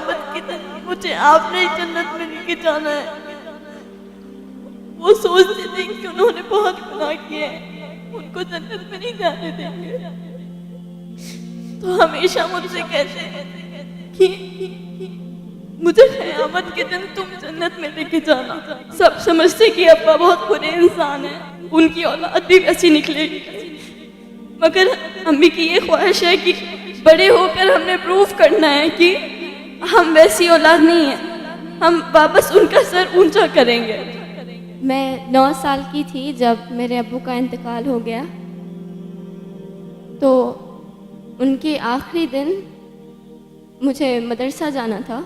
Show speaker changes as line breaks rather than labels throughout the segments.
क़यामत के दिन मुझे आपने ही जन्नत में लेके जाना है। वो सोचते थे कि उन्होंने बहुत गुनाह किए हैं, उनको जन्नत में नहीं जाने देंगे, तो हमेशा मुझसे कहते हैं कि मुझे क़यामत के दिन तुम जन्नत में लेके जाना। सब समझते कि अब्बा बहुत बुरे इंसान हैं, उनकी औलाद भी वैसी निकलेगी, मगर अम्मी की ये ख्वाहिश है कि बड़े होकर हमने प्रूफ करना है कि हम वैसी औलाद नहीं हैं, हम वापस उनका सर ऊंचा करेंगे।
मैं 9 साल की थी जब मेरे अब्बू का इंतकाल हो गया, तो उनके आखिरी दिन मुझे मदरसा जाना था,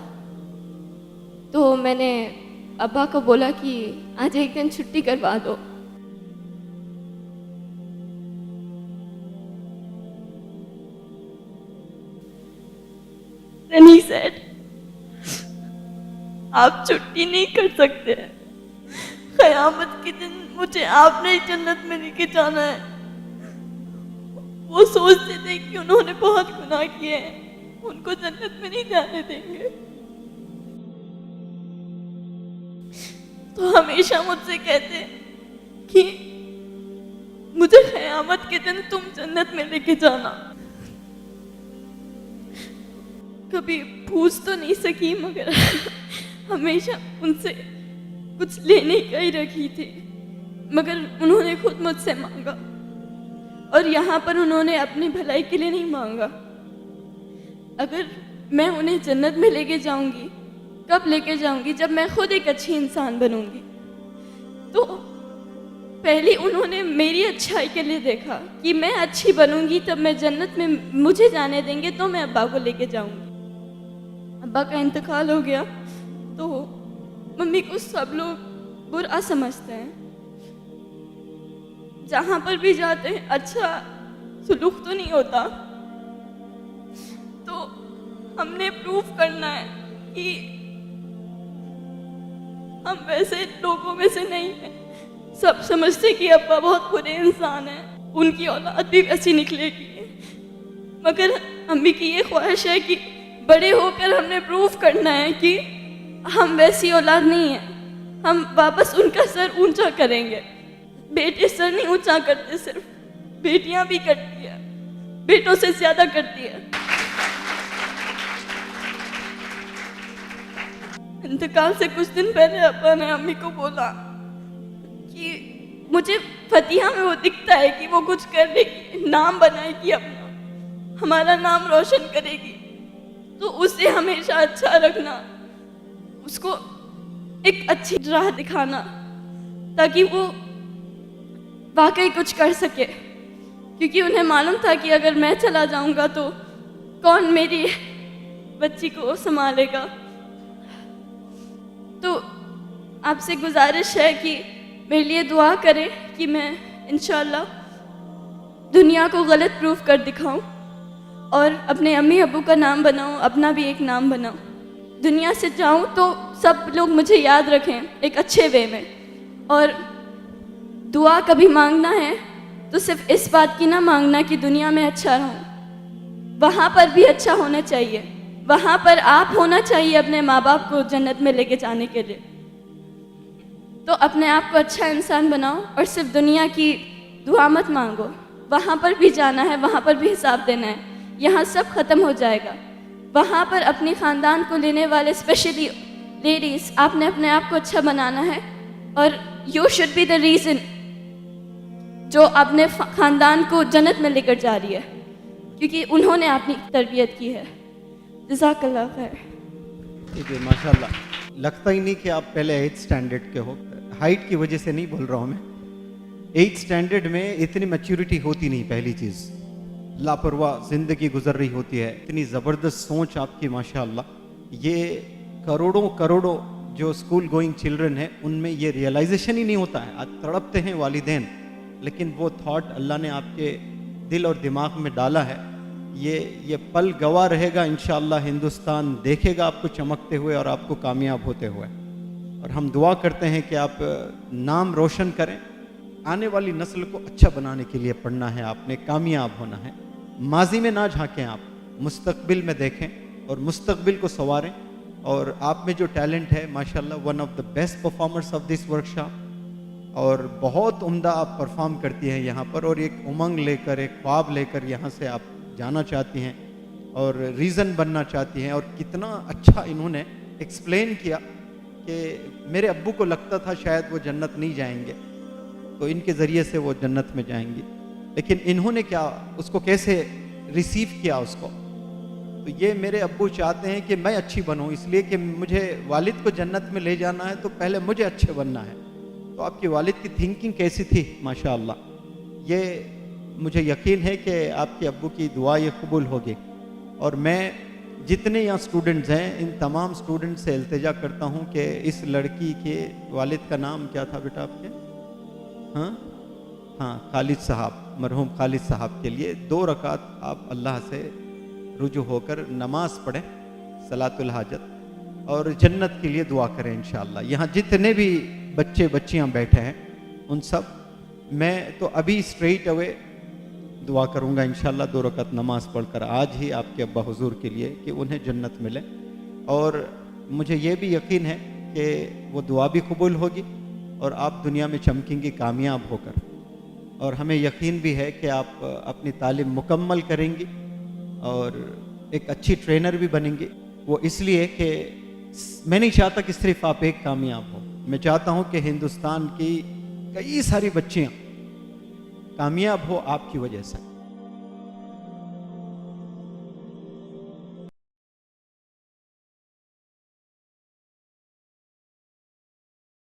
तो मैंने अब्बा को बोला कि आज एक दिन छुट्टी करवा दो।
Then he said, आप छुट्टी नहीं कर सकते, क़यामत के दिन मुझे आपने ही जन्नत में लेके जाना है। वो सोचते थे कि उन्होंने बहुत गुनाह किए हैं, उनको जन्नत में नहीं जाने देंगे, तो हमेशा मुझसे कहते कि मुझे क़यामत के दिन तुम जन्नत में लेके जाना। कभी पूछ तो नहीं सकी, मगर हमेशा उनसे कुछ लेने का ही रखी थी, मगर उन्होंने खुद मुझसे मांगा, और यहाँ पर उन्होंने अपनी भलाई के लिए नहीं मांगा। अगर मैं उन्हें जन्नत में लेके जाऊंगी, कब लेके जाऊंगी? जब मैं खुद एक अच्छी इंसान बनूंगी। तो पहले उन्होंने मेरी अच्छाई के लिए देखा कि मैं अच्छी बनूंगी, तब मैं जन्नत में मुझे जाने देंगे, तो मैं अब्बा को लेके जाऊंगी। अब्बा का इंतकाल हो गया तो मम्मी को सब लोग बुरा समझते हैं, जहाँ पर भी जाते हैं अच्छा सुलूक तो नहीं होता, तो हमने प्रूफ करना है कि हम वैसे लोगों में से नहीं हैं। सब समझते कि अब्बा बहुत बुरे इंसान हैं, उनकी औलाद भी वैसी निकलेगी, मगर अम्मी की ये ख्वाहिश है कि बड़े होकर हमने प्रूफ करना है कि हम वैसी औलाद नहीं हैं, हम वापस उनका सर ऊंचा करेंगे। बेटे सर नहीं ऊंचा करते, सिर्फ बेटियां भी करती है, बेटों से ज्यादा करती है। इंतकाल से कुछ दिन पहले अब्बा ने अम्मी को बोला कि मुझे फतिहा में वो दिखता है कि वो कुछ कर लेगी, नाम बनाएगी अपना, हमारा नाम रोशन करेगी, तो उसे हमेशा अच्छा रखना, उसको एक अच्छी राह दिखाना, ताकि वो वाकई कुछ कर सके। क्योंकि उन्हें मालूम था कि अगर मैं चला जाऊंगा तो कौन मेरी बच्ची को संभालेगा। तो आपसे गुजारिश है कि मेरे लिए दुआ करें कि मैं इंशाल्लाह दुनिया को गलत प्रूफ कर दिखाऊं और अपने अम्मी अब्बू का नाम बनाऊं, अपना भी एक नाम बनाऊं। दुनिया से जाऊं तो सब लोग मुझे याद रखें एक अच्छे वे में। और दुआ कभी मांगना है तो सिर्फ इस बात की ना मांगना कि दुनिया में अच्छा रहूं, वहाँ पर भी अच्छा होना चाहिए, वहाँ पर आप होना चाहिए अपने माँ बाप को जन्नत में लेके जाने के लिए। तो अपने आप को अच्छा इंसान बनाओ और सिर्फ दुनिया की दुआ मत मांगो, वहाँ पर भी जाना है, वहाँ पर भी हिसाब देना है। यहाँ सब ख़त्म हो जाएगा, वहाँ पर अपने ख़ानदान को लेने वाले स्पेशली लेडीज़, आपने अपने आप को अच्छा बनाना है और you should be the reason जो अपने ख़ानदान को जन्नत में लेकर जा रही है, क्योंकि उन्होंने अपनी तरबियत की है। जज़ाकल्लाह खैर।
ठीक है, माशाल्लाह। लगता ही नहीं कि आप पहले 8th स्टैंडर्ड के हो। हाइट की वजह से नहीं बोल रहा हूँ मैं, 8th स्टैंडर्ड में इतनी मैच्योरिटी होती नहीं। पहली चीज़, लापरवाह ज़िंदगी गुजर रही होती है। इतनी ज़बरदस्त सोच आपकी माशाल्लाह। ये करोड़ों करोड़ों जो स्कूल गोइंग चिल्ड्रन है उनमें ये रियलाइजेशन ही नहीं होता है। आज तड़पते हैं वालिदैन, लेकिन वो थॉट अल्लाह ने आपके दिल और दिमाग में डाला है। ये पल गवाह रहेगा इंशाअल्लाह। हिंदुस्तान देखेगा आपको चमकते हुए और आपको कामयाब होते हुए। और हम दुआ करते हैं कि आप नाम रोशन करें। आने वाली नस्ल को अच्छा बनाने के लिए पढ़ना है आपने, कामयाब होना है। माजी में ना झांकें आप, मुस्तकबिल में देखें। और मुस्तकबिल को संवारें। और आप में जो टैलेंट है माशाल्लाह, one of the best performers of this workshop, और बहुत उम्दा आप परफॉर्म करती हैं यहाँ पर, और एक उमंग लेकर, एक ख्वाब लेकर यहाँ से आप जाना चाहती हैं और रीज़न बनना चाहती हैं। और कितना अच्छा इन्होंने एक्सप्लेन किया कि मेरे अब्बू को लगता था शायद वो जन्नत नहीं जाएंगे, तो इनके ज़रिए से वो जन्नत में जाएंगी, लेकिन इन्होंने क्या उसको कैसे रिसीव किया उसको। तो ये मेरे अब्बू चाहते हैं कि मैं अच्छी बनूं, इसलिए कि मुझे वालिद को जन्नत में ले जाना है तो पहले मुझे अच्छे बनना है। तो आपके वालिद की थिंकिंग कैसी थी माशाअल्लाह, ये मुझे यकीन है कि आपके अब्बू की दुआ ये कबूल होगी। और मैं जितने यहाँ स्टूडेंट्स हैं, इन तमाम स्टूडेंट से इल्तिजा करता हूँ कि इस लड़की के वालिद का नाम क्या था बेटा आपके? हाँ, खालिद साहब, मरहूम खालिद साहब के लिए 2 रकात आप अल्लाह से रुजू होकर नमाज पढ़ें, सलातुल हाजत, और जन्नत के लिए दुआ करें इंशाअल्लाह। यहाँ जितने भी बच्चे बच्चियाँ बैठे हैं उन सब, मैं तो अभी स्ट्रेट अवे दुआ करूँगा इंशाअल्लाह 2 रकात नमाज पढ़कर आज ही आपके अब्बा हुजूर के लिए कि उन्हें जन्नत मिले। और मुझे ये भी यकीन है कि वो दुआ भी कबूल होगी और आप दुनिया में चमकेंगी कामयाब होकर। और हमें यकीन भी है कि आप अपनी तालीम मुकम्मल करेंगी और एक अच्छी ट्रेनर भी बनेंगी। वो इसलिए कि मैं नहीं चाहता कि सिर्फ आप एक कामयाब हो, मैं चाहता हूँ कि हिंदुस्तान की कई सारी बच्चियाँ कामयाब हो आपकी वजह से।